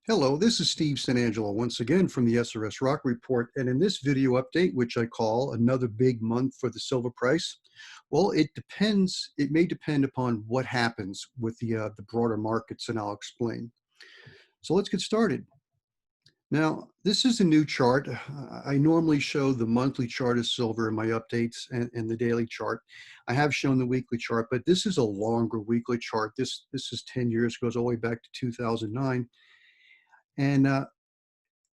Hello, this is Steve Sanangelo once again from the SRS Rock Report. And in this video update, which I call another big month for the silver price, well, it may depend upon what happens with the broader markets, and I'll explain. So let's get started. Now, this is a new chart. I normally show the monthly chart of silver in my updates and the daily chart. I have shown the weekly chart, but this is a longer weekly chart. This is 10 years, goes all the way back to 2009. And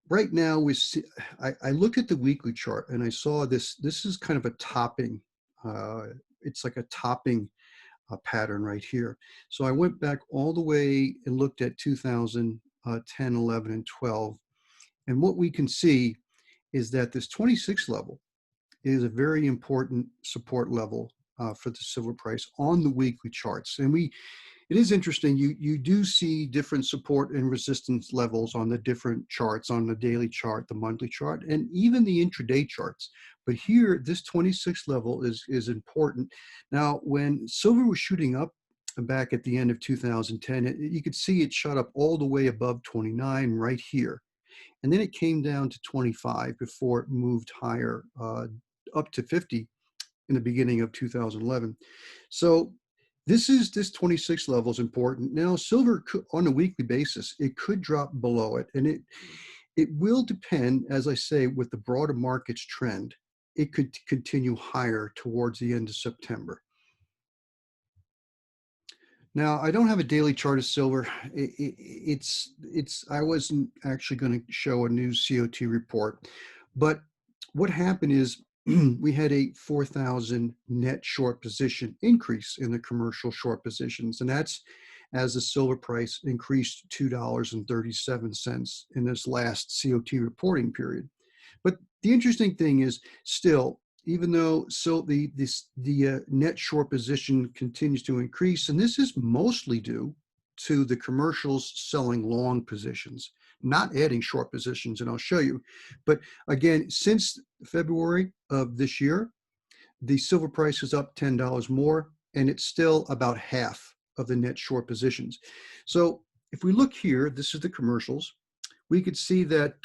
right now we see, I looked at the weekly chart and I saw this is kind of a topping. It's like a topping pattern right here. So I went back all the way and looked at 2010, 11, and 12. And what we can see is that this 26 level is a very important support level for the silver price on the weekly charts. And it is interesting, you do see different support and resistance levels on the different charts, on the daily chart, the monthly chart, and even the intraday charts. But here, this 26 level is important. Now, when silver was shooting up back at the end of 2010, you could see it shot up all the way above 29 right here. And then it came down to 25 before it moved higher up to 50 in the beginning of 2011. So this 26 level is important. Now, silver on a weekly basis, it could drop below it, and it will depend, as I say, with the broader markets trend. It could continue higher towards the end of September. Now, I don't have a daily chart of silver. I wasn't actually going to show a new COT report, but what happened is we had a 4,000 net short position increase in the commercial short positions, and that's as the silver price increased $2.37 in this last COT reporting period. But the interesting thing is still, even though the net short position continues to increase, and this is mostly due to the commercials selling long positions, not adding short positions, and I'll show you. But again, since February of this year, the silver price is up $10 more, and it's still about half of the net short positions. So if we look here, this is the commercials. We could see that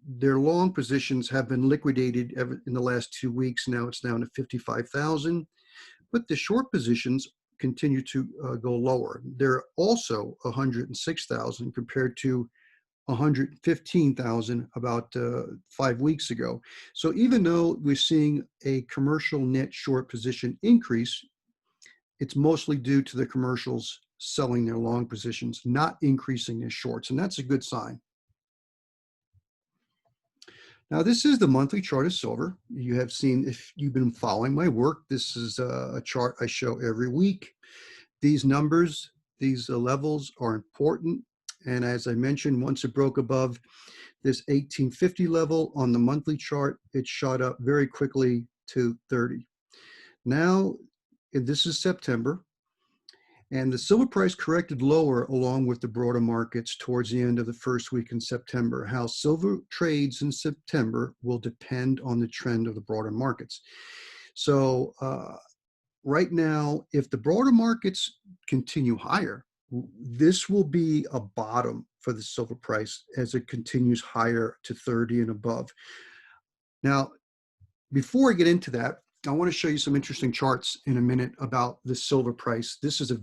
their long positions have been liquidated in the last 2 weeks. Now it's down to 55,000, but the short positions continue to go lower. They're also 106,000 compared to 115,000 about 5 weeks ago. So even though we're seeing a commercial net short position increase, it's mostly due to the commercials selling their long positions, not increasing their shorts, and that's a good sign. Now, this is the monthly chart of silver. You have seen, if you've been following my work, this is a chart I show every week. These numbers, these levels are important. And as I mentioned, once it broke above this 1850 level on the monthly chart, it shot up very quickly to 30. Now, this is September. And the silver price corrected lower along with the broader markets towards the end of the first week in September. How silver trades in September will depend on the trend of the broader markets. So right now, if the broader markets continue higher, this will be a bottom for the silver price as it continues higher to 30 and above. Now, before I get into that, I want to show you some interesting charts in a minute about the silver price. This is a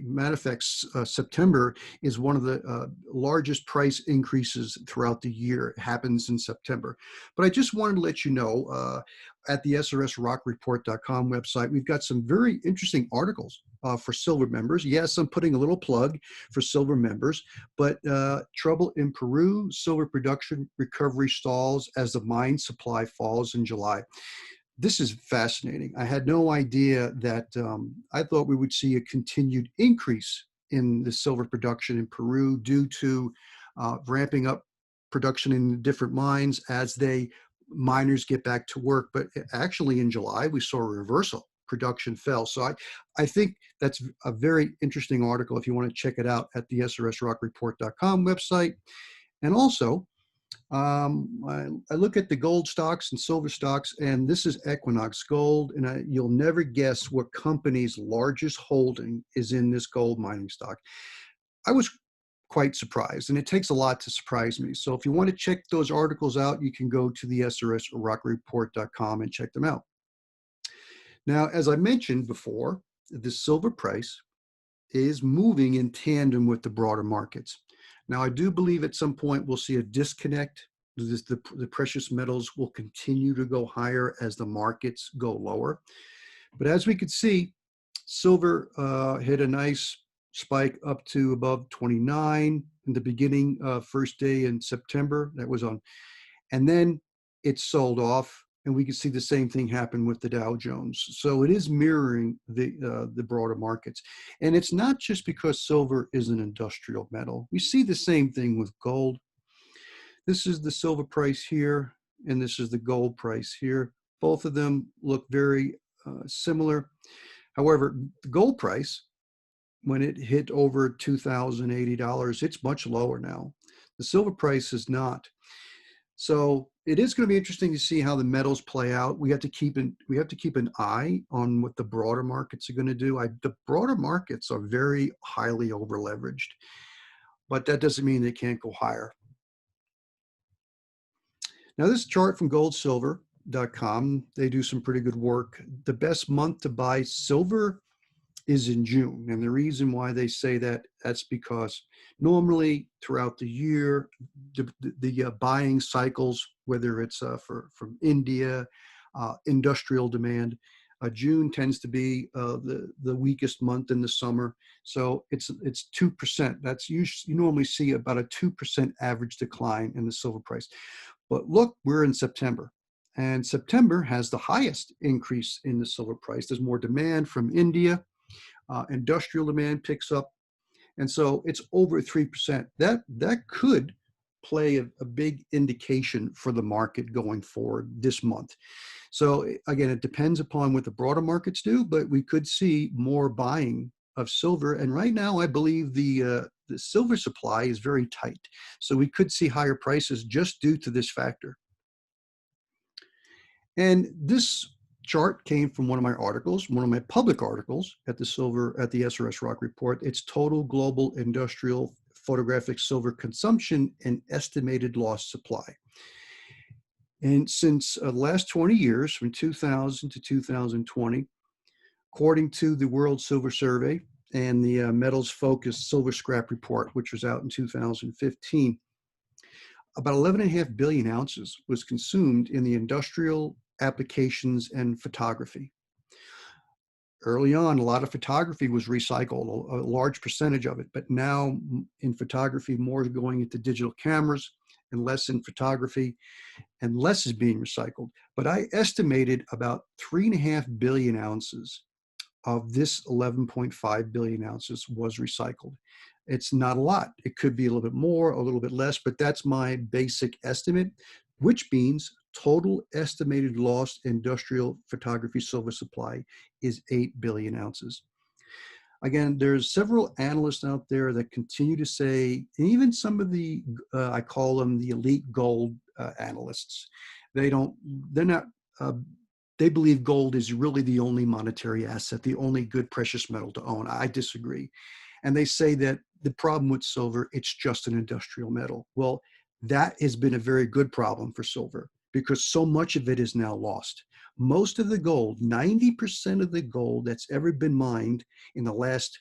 matter of fact, September is one of the largest price increases throughout the year. It happens in September. But I just wanted to let you know, at the SRSRockReport.com website, we've got some very interesting articles for silver members. Yes, I'm putting a little plug for silver members, but trouble in Peru, silver production recovery stalls as the mine supply falls in July. This is fascinating. I had no idea that I thought we would see a continued increase in the silver production in Peru due to ramping up production in different mines as miners get back to work. But actually in July, we saw a reversal. Production fell. So I think that's a very interesting article if you want to check it out at the SRSRockReport.com website. And also, I look at the gold stocks and silver stocks, and this is Equinox Gold, and you'll never guess what company's largest holding is in this gold mining stock. I was quite surprised, and it takes a lot to surprise me. So if you want to check those articles out, you can go to the SRSRockReport.com and check them out. Now, as I mentioned before, the silver price is moving in tandem with the broader markets. Now, I do believe at some point we'll see a disconnect. The precious metals will continue to go higher as the markets go lower. But as we could see, silver hit a nice spike up to above 29 in the beginning, first day in September. That was on, and then it sold off, and we can see the same thing happen with the Dow Jones. So it is mirroring the broader markets, and it's not just because silver is an industrial metal. We see the same thing with gold. This is the silver price here, and this is the gold price here. Both of them look very similar. However, the gold price, when it hit over $2,080, it's much lower now. The silver price is not. So it is going to be interesting to see how the metals play out. We have to keep an eye on what the broader markets are going to do. The broader markets are very highly over leveraged, but that doesn't mean they can't go higher. Now, this chart from goldsilver.com, they do some pretty good work. The best month to buy silver is in June. And the reason why they say that's because normally throughout the year, the buying cycles, whether it's from India, industrial demand, June tends to be the weakest month in the summer. So it's 2%. That's you normally see about a 2% average decline in the silver price. But look, we're in September. And September has the highest increase in the silver price. There's more demand from India. Industrial demand picks up, and so it's over 3%. That could play a big indication for the market going forward this month. So again, it depends upon what the broader markets do, but we could see more buying of silver. And right now, I believe the silver supply is very tight. So we could see higher prices just due to this factor. And this chart came from one of my articles, one of my public articles at the SRS Rock Report. It's total global industrial photographic silver consumption and estimated lost supply. And since the last 20 years, from 2000 to 2020, according to the World Silver Survey and the Metals Focused Silver Scrap Report, which was out in 2015, about 11.5 billion ounces was consumed in the industrial applications and photography. Early on, a lot of photography was recycled, a large percentage of it, but now in photography, more is going into digital cameras and less in photography, and less is being recycled. But I estimated about 3.5 billion ounces of this 11.5 billion ounces was recycled. It's not a lot. It could be a little bit more, a little bit less, but that's my basic estimate, which means total estimated lost industrial photography silver supply is 8 billion ounces. Again, there's several analysts out there that continue to say, and even some of the, I call them the elite gold analysts, they believe gold is really the only monetary asset, the only good precious metal to own. I disagree. And they say that the problem with silver, it's just an industrial metal. Well, that has been a very good problem for silver because so much of it is now lost. Most of the gold, 90% of the gold that's ever been mined in the last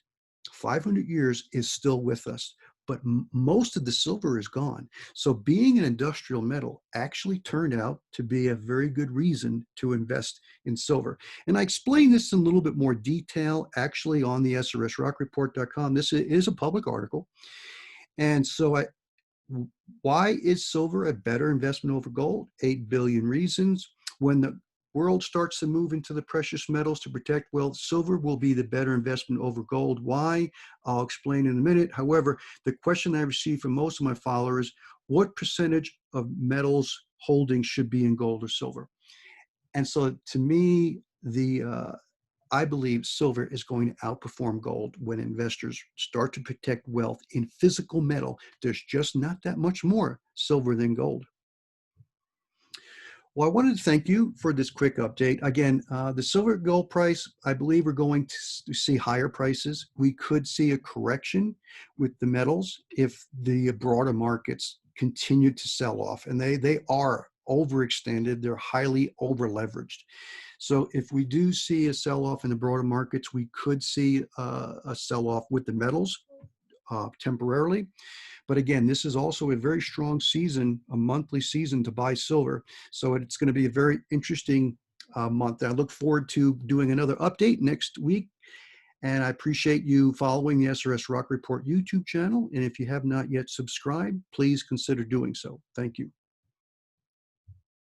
500 years is still with us, but most of the silver is gone. So being an industrial metal actually turned out to be a very good reason to invest in silver. And I explain this in a little bit more detail actually on the SRSRockReport.com. This is a public article. And so why is silver a better investment over gold? 8 billion reasons. When the world starts to move into the precious metals to protect wealth, silver will be the better investment over gold. Why? I'll explain in a minute. However, the question I receive from most of my followers, what percentage of metals holdings should be in gold or silver? And so to me, I believe silver is going to outperform gold when investors start to protect wealth in physical metal. There's just not that much more silver than gold. Well, I wanted to thank you for this quick update. Again, the silver gold price, I believe we're going to see higher prices. We could see a correction with the metals if the broader markets continue to sell off, and they are overextended. They're highly over leveraged. So if we do see a sell off in the broader markets, we could see a sell off with the metals temporarily. But again, this is also a very strong season, a monthly season to buy silver. So it's going to be a very interesting month. I look forward to doing another update next week. And I appreciate you following the SRS Rock Report YouTube channel. And if you have not yet subscribed, please consider doing so. Thank you.